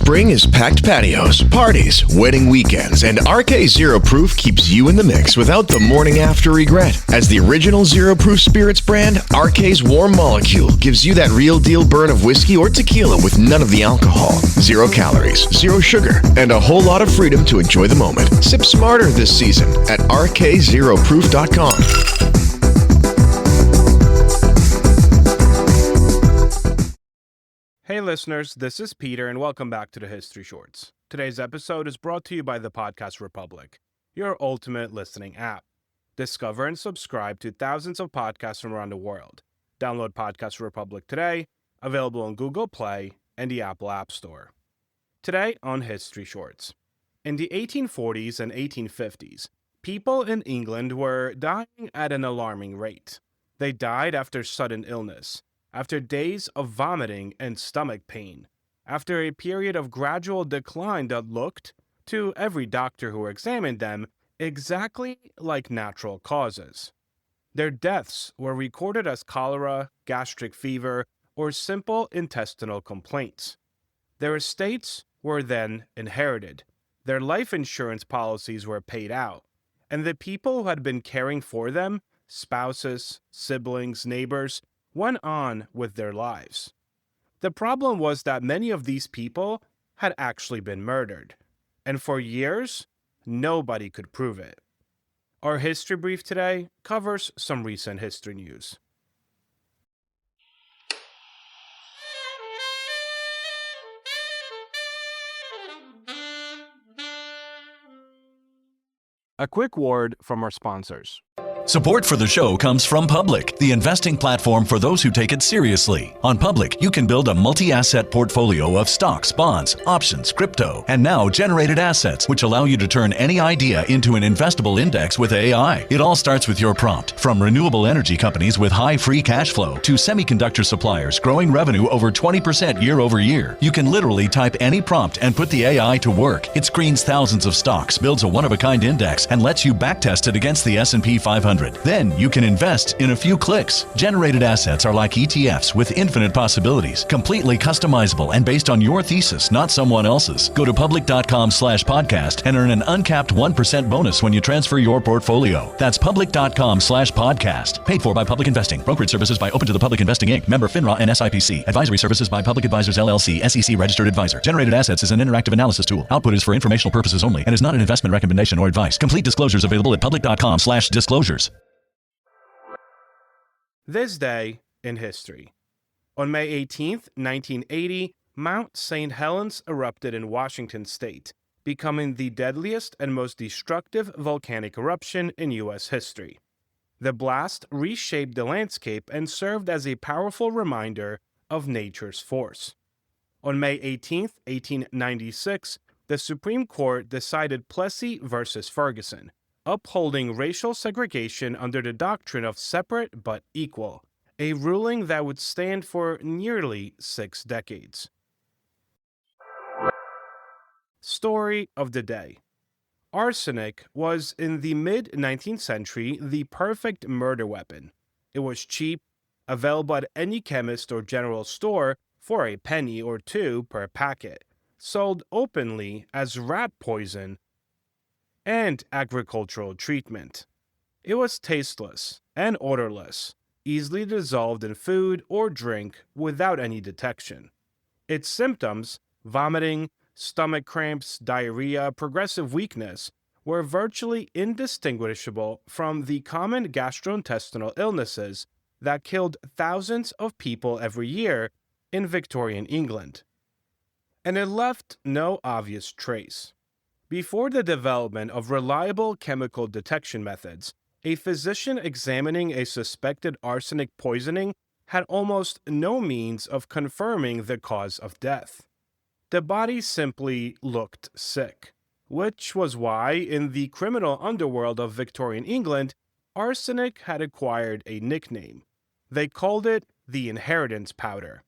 Spring is packed patios, parties, wedding weekends, and RK Zero Proof keeps you in the mix without the morning after regret. As the original Zero Proof Spirits brand, RK's Warm Molecule gives you that real deal burn of whiskey or tequila with none of the alcohol. 0 calories, 0 sugar, and a whole lot of freedom to enjoy the moment. Sip smarter this season at rkzeroproof.com. Hey listeners, this is Peter and welcome back to the History Shorts. Today's episode is brought to you by the Podcast Republic, your ultimate listening app. Discover and subscribe to thousands of podcasts from around the world. Download Podcast Republic today, available on Google Play and the Apple App Store. Today on History Shorts. In the 1840s and 1850s, people in England were dying at an alarming rate. They died after sudden illness, after days of vomiting and stomach pain, after a period of gradual decline that looked, to every doctor who examined them, exactly like natural causes. Their deaths were recorded as cholera, gastric fever, or simple intestinal complaints. Their estates were then inherited, their life insurance policies were paid out, and the people who had been caring for them, spouses, siblings, neighbors, went on with their lives. The problem was that many of these people had actually been murdered, and for years, nobody could prove it. Our history brief today covers some recent history news. A quick word from our sponsors. Support for the show comes from Public, the investing platform for those who take it seriously. On Public, you can build a multi-asset portfolio of stocks, bonds, options, crypto, and now generated assets, which allow you to turn any idea into an investable index with AI. It all starts with your prompt. From renewable energy companies with high free cash flow to semiconductor suppliers growing revenue over 20% year over year, you can literally type any prompt and put the AI to work. It screens thousands of stocks, builds a one-of-a-kind index, and lets you backtest it against the S&P 500. Then you can invest in a few clicks. Generated assets are like ETFs with infinite possibilities, completely customizable and based on your thesis, not someone else's. Go to public.com/podcast and earn an uncapped 1% bonus when you transfer your portfolio. That's public.com/podcast. Paid for by Public Investing. Brokerage services by Open to the Public Investing Inc. Member FINRA and SIPC. Advisory services by Public Advisors LLC, SEC registered advisor. Generated assets is an interactive analysis tool. Output is for informational purposes only and is not an investment recommendation or advice. Complete disclosures available at public.com/disclosures. This day in history. On May 18th, 1980, Mount St. Helens erupted in Washington state, becoming the deadliest and most destructive volcanic eruption in U.S. history. The blast reshaped the landscape and served as a powerful reminder of nature's force. On May 18th, 1896, the Supreme Court decided Plessy versus Ferguson, upholding racial segregation under the doctrine of separate but equal, a ruling that would stand for nearly 6 decades. Story of the day. Arsenic was, in the mid-19th century, the perfect murder weapon. It was cheap, available at any chemist or general store for a penny or two per packet, sold openly as rat poison and agricultural treatment. It was tasteless and odorless, easily dissolved in food or drink without any detection. Its symptoms, vomiting, stomach cramps, diarrhea, progressive weakness, were virtually indistinguishable from the common gastrointestinal illnesses that killed thousands of people every year in Victorian England. And it left no obvious trace. Before the development of reliable chemical detection methods, a physician examining a suspected arsenic poisoning had almost no means of confirming the cause of death. The body simply looked sick, which was why, in the criminal underworld of Victorian England, arsenic had acquired a nickname. They called it the inheritance powder.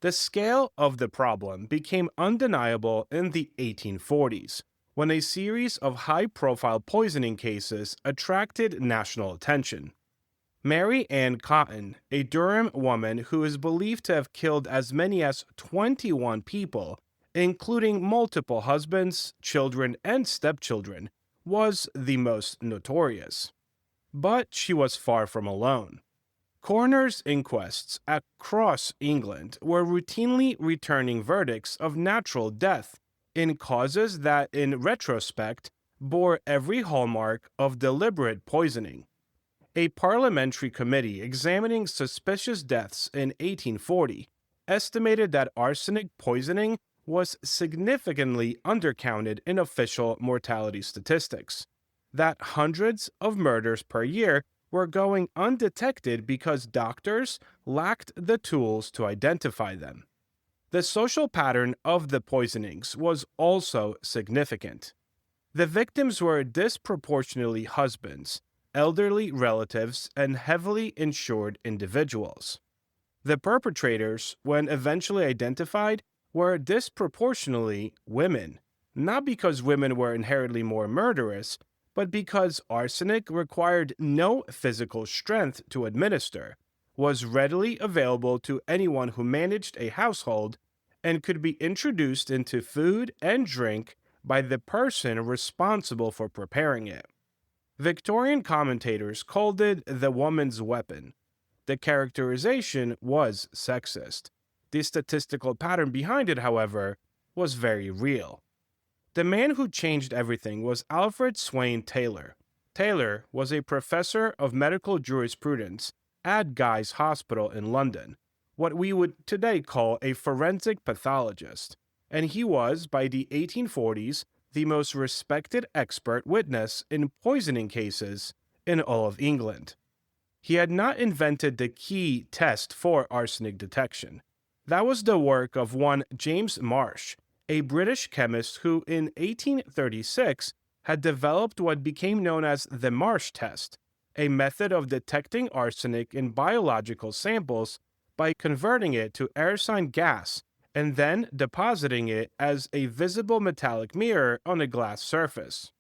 The scale of the problem became undeniable in the 1840s, when a series of high-profile poisoning cases attracted national attention. Mary Ann Cotton, a Durham woman who is believed to have killed as many as 21 people, including multiple husbands, children, and stepchildren, was the most notorious. But she was far from alone. Coroners' inquests across England were routinely returning verdicts of natural death in causes that, in retrospect, bore every hallmark of deliberate poisoning. A parliamentary committee examining suspicious deaths in 1840 estimated that arsenic poisoning was significantly undercounted in official mortality statistics, that hundreds of murders per year were going undetected because doctors lacked the tools to identify them. The social pattern of the poisonings was also significant. The victims were disproportionately husbands, elderly relatives, and heavily insured individuals. The perpetrators, when eventually identified, were disproportionately women, not because women were inherently more murderous, but because arsenic required no physical strength to administer, was readily available to anyone who managed a household, and could be introduced into food and drink by the person responsible for preparing it. Victorian commentators called it the woman's weapon. The characterization was sexist. The statistical pattern behind it, however, was very real. The man who changed everything was Alfred Swain Taylor. Taylor was a professor of medical jurisprudence at Guy's Hospital in London, what we would today call a forensic pathologist, and he was, by the 1840s, the most respected expert witness in poisoning cases in all of England. He had not invented the key test for arsenic detection. That was the work of one James Marsh, a British chemist who in 1836 had developed what became known as the Marsh test, a method of detecting arsenic in biological samples by converting it to aerosine gas and then depositing it as a visible metallic mirror on a glass surface.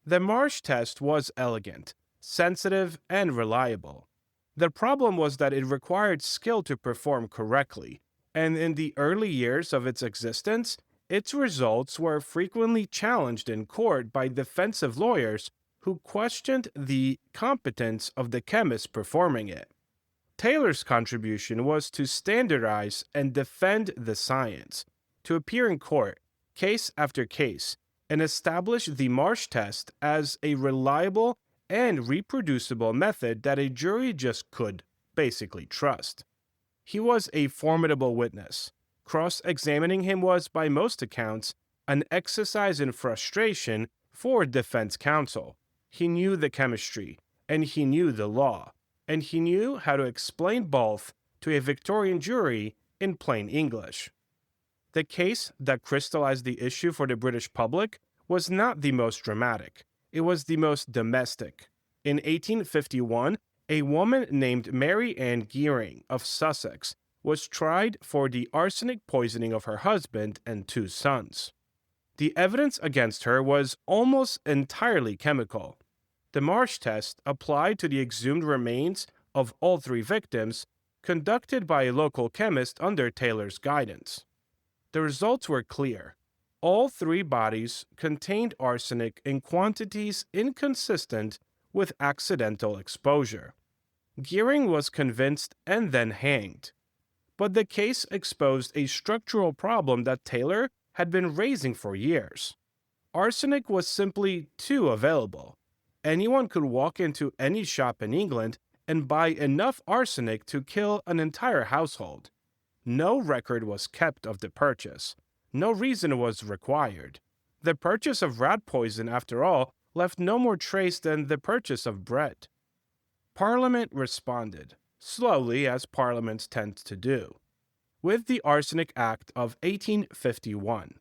The Marsh test was elegant, sensitive, and reliable. The problem was that it required skill to perform correctly, and in the early years of its existence, its results were frequently challenged in court by defensive lawyers who questioned the competence of the chemist performing it. Taylor's contribution was to standardize and defend the science, to appear in court, case after case, and establish the Marsh test as a reliable and reproducible method that a jury just could basically trust. He was a formidable witness. Cross-examining him was, by most accounts, an exercise in frustration for defense counsel. He knew the chemistry, and he knew the law, and he knew how to explain both to a Victorian jury in plain English. The case that crystallized the issue for the British public was not the most dramatic. It was the most domestic. In 1851, a woman named Mary Ann Gearing of Sussex was tried for the arsenic poisoning of her husband and 2 sons. The evidence against her was almost entirely chemical. The Marsh test applied to the exhumed remains of all 3 victims, conducted by a local chemist under Taylor's guidance. The results were clear. All 3 bodies contained arsenic in quantities inconsistent with accidental exposure. Gearing was convinced and then hanged. But the case exposed a structural problem that Taylor had been raising for years. Arsenic was simply too available. Anyone could walk into any shop in England and buy enough arsenic to kill an entire household. No record was kept of the purchase. No reason was required. The purchase of rat poison, after all, left no more trace than the purchase of bread. Parliament responded, slowly as parliaments tend to do, with the Arsenic Act of 1851.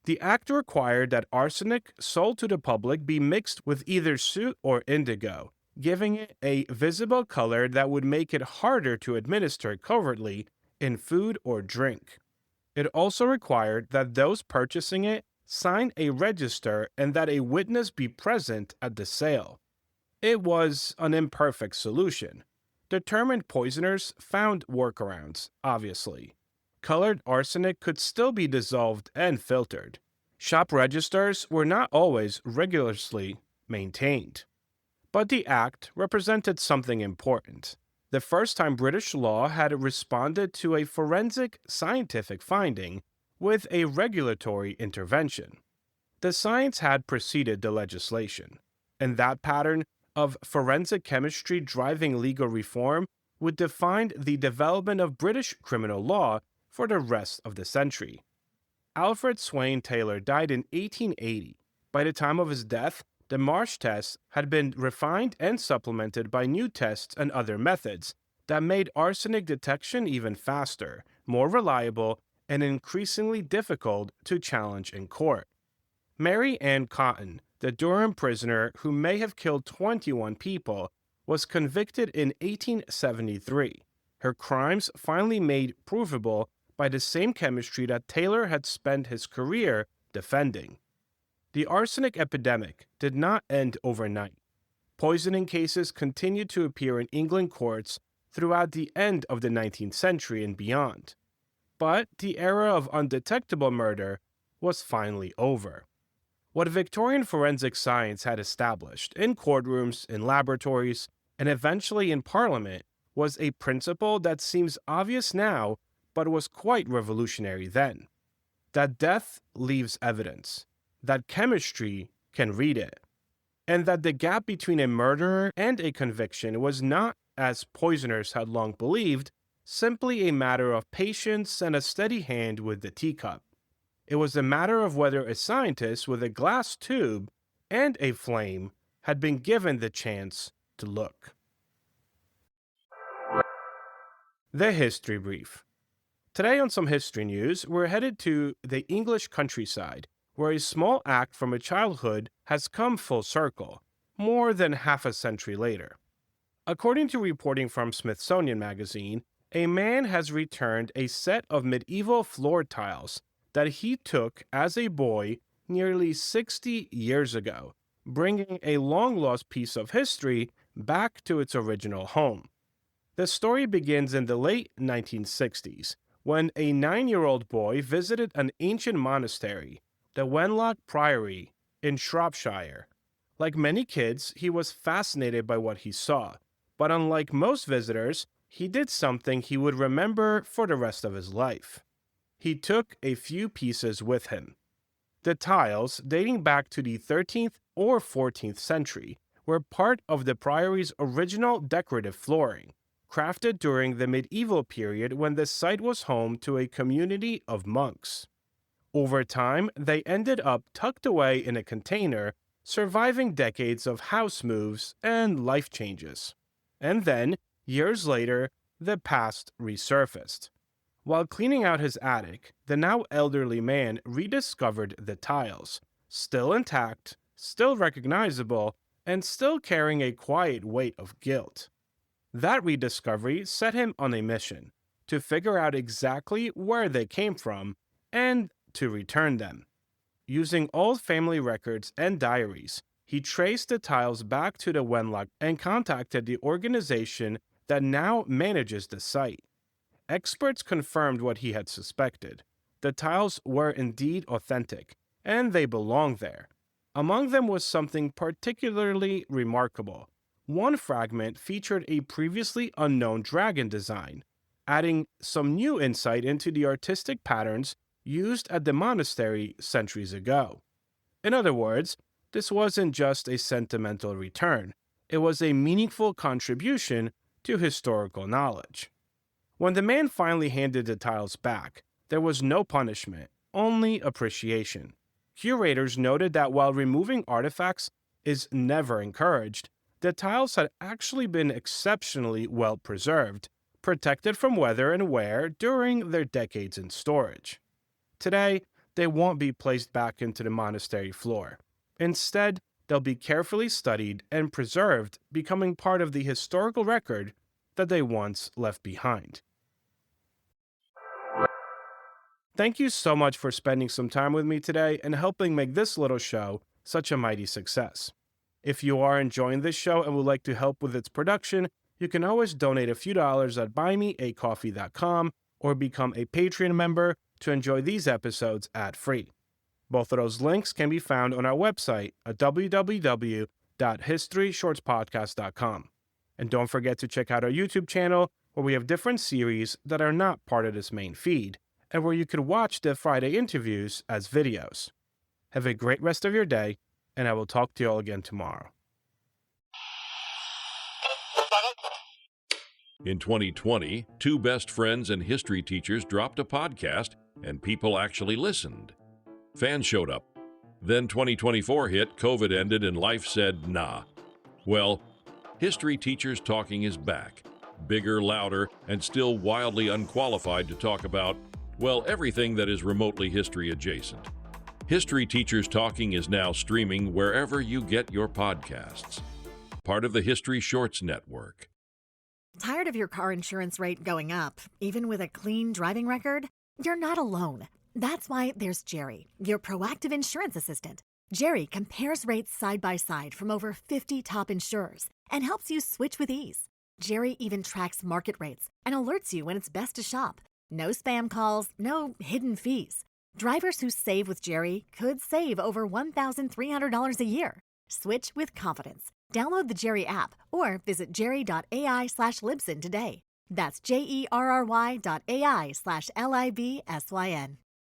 The act required that arsenic sold to the public be mixed with either soot or indigo, giving it a visible color that would make it harder to administer covertly in food or drink. It also required that those purchasing it sign a register and that a witness be present at the sale. It was an imperfect solution. Determined poisoners found workarounds, obviously. Colored arsenic could still be dissolved and filtered. Shop registers were not always rigorously maintained. But the act represented something important. The first time British law had responded to a forensic scientific finding with a regulatory intervention. The science had preceded the legislation, and that pattern of forensic chemistry driving legal reform would define the development of British criminal law for the rest of the century. Alfred Swain Taylor died in 1880. By the time of his death, the Marsh test had been refined and supplemented by new tests and other methods that made arsenic detection even faster, more reliable, and increasingly difficult to challenge in court. Mary Ann Cotton, the Durham prisoner who may have killed 21 people, was convicted in 1873. Her crimes finally made provable by the same chemistry that Taylor had spent his career defending. The arsenic epidemic did not end overnight. Poisoning cases continued to appear in England courts throughout the end of the 19th century and beyond. But the era of undetectable murder was finally over. What Victorian forensic science had established in courtrooms, in laboratories, and eventually in Parliament was a principle that seems obvious now but was quite revolutionary then. That death leaves evidence, that chemistry can read it, and that the gap between a murderer and a conviction was not, as poisoners had long believed, simply a matter of patience and a steady hand with the teacup. It was a matter of whether a scientist with a glass tube and a flame had been given the chance to look. The History Brief. Today on some history news, we're headed to the English countryside, where a small act from a childhood has come full circle, more than half a century later. According to reporting from Smithsonian Magazine, a man has returned a set of medieval floor tiles that he took as a boy nearly 60 years ago, bringing a long-lost piece of history back to its original home. The story begins in the late 1960s, when a 9-year-old boy visited an ancient monastery, the Wenlock Priory in Shropshire. Like many kids, he was fascinated by what he saw, but unlike most visitors, he did something he would remember for the rest of his life. He took a few pieces with him. The tiles, dating back to the 13th or 14th century, were part of the priory's original decorative flooring, crafted during the medieval period when the site was home to a community of monks. Over time, they ended up tucked away in a container, surviving decades of house moves and life changes. And then, years later, the past resurfaced. While cleaning out his attic, the now elderly man rediscovered the tiles, still intact, still recognizable, and still carrying a quiet weight of guilt. That rediscovery set him on a mission to figure out exactly where they came from and to return them. Using old family records and diaries, he traced the tiles back to the Wenlock and contacted the organization that now manages the site. Experts confirmed what he had suspected. The tiles were indeed authentic, and they belonged there. Among them was something particularly remarkable. One fragment featured a previously unknown dragon design, adding some new insight into the artistic patterns used at the monastery centuries ago. In other words, this wasn't just a sentimental return, it was a meaningful contribution to historical knowledge. When the man finally handed the tiles back, there was no punishment, only appreciation. Curators noted that while removing artifacts is never encouraged, the tiles had actually been exceptionally well preserved, protected from weather and wear during their decades in storage. Today, they won't be placed back into the monastery floor. Instead, they'll be carefully studied and preserved, becoming part of the historical record that they once left behind. Thank you so much for spending some time with me today and helping make this little show such a mighty success. If you are enjoying this show and would like to help with its production, you can always donate a few dollars at buymeacoffee.com or become a Patreon member to enjoy these episodes ad-free. Both of those links can be found on our website at www.historyshortspodcast.com. And don't forget to check out our YouTube channel, where we have different series that are not part of this main feed, and where you can watch the Friday interviews as videos. Have a great rest of your day, and I will talk to you all again tomorrow. In 2020, two best friends and history teachers dropped a podcast, and people actually listened. Fans showed up. Then 2024 hit, COVID ended, and life said nah. Well, History Teachers Talking is back. Bigger, louder, and still wildly unqualified to talk about, well, everything that is remotely history adjacent. History Teachers Talking is now streaming wherever you get your podcasts. Part of the History Shorts Network. Tired of your car insurance rate going up, even with a clean driving record? You're not alone. That's why there's Jerry, your proactive insurance assistant. Jerry compares rates side by side from over 50 top insurers and helps you switch with ease. Jerry even tracks market rates and alerts you when it's best to shop. No spam calls, no hidden fees. Drivers who save with Jerry could save over $1,300 a year. Switch with confidence. Download the Jerry app or visit jerry.ai/Libsyn today. That's jerry.ai/LIBSYN.